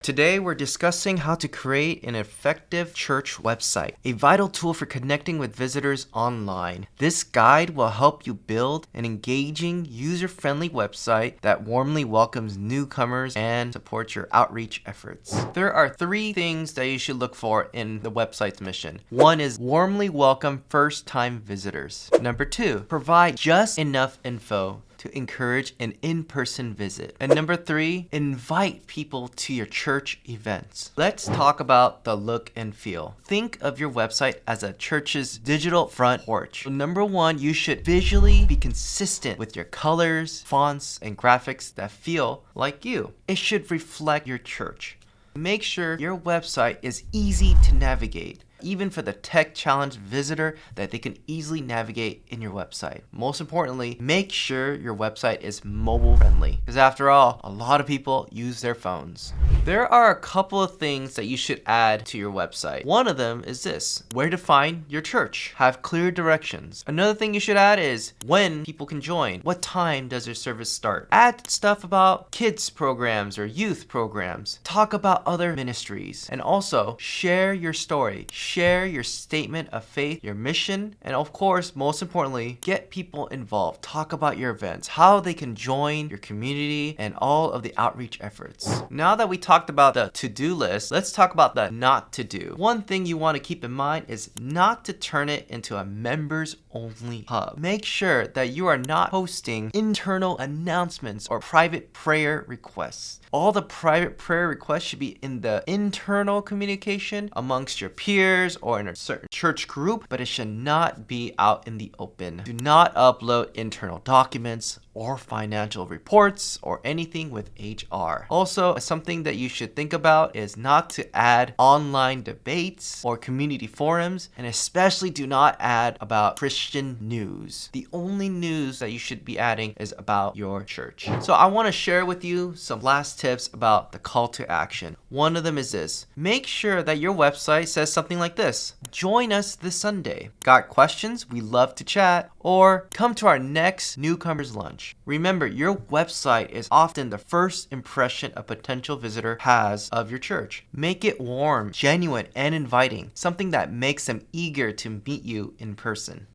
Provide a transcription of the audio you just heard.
Today, we're discussing how to create an effective church website, a vital tool for connecting with visitors online. This guide will help you build an engaging, user-friendly website that warmly welcomes newcomers and supports your outreach efforts. There are 3 things that you should look for in the website's mission. 1 is warmly welcome first-time visitors. Number 2, provide just enough info to encourage an in-person visit. And number 3, invite people to your church events. Let's talk about the look and feel. Think of your website as a church's digital front porch. Number 1, you should visually be consistent with your colors, fonts, and graphics that feel like you. It should reflect your church. Make sure your website is easy to navigate, even for the tech-challenged visitor, that they can easily navigate in your website. Most importantly, make sure your website is mobile-friendly, because after all, a lot of people use their phones. There are a couple of things that you should add to your website. One of them is this: where to find your church. Have clear directions. Another thing you should add is when people can join. What time does your service start? Add stuff about kids programs or youth programs. Talk about other ministries. And also, share your story. Share your statement of faith, your mission, and of course, most importantly, get people involved. Talk about your events, how they can join your community, and all of the outreach efforts. Now that we talked about the to-do list, let's talk about the not to do. One thing you want to keep in mind is not to turn it into a members-only hub. Make sure that you are not posting internal announcements or private prayer requests. All the private prayer requests should be in the internal communication amongst your peers or in a certain church group, but it should not be out in the open. Do not upload internal documents or financial reports or anything with HR. Also, something that you should think about is not to add online debates or community forums, and especially do not add about Christian news. The only news that you should be adding is about your church. So I want to share with you some last tips about the call to action. One of them is this: make sure that your website says something like this: join us this Sunday. Got questions? We love to chat. Or come to our next newcomers lunch. Remember, your website is often the first impression a potential visitor has of your church. Make it warm, genuine, and inviting, something that makes them eager to meet you in person.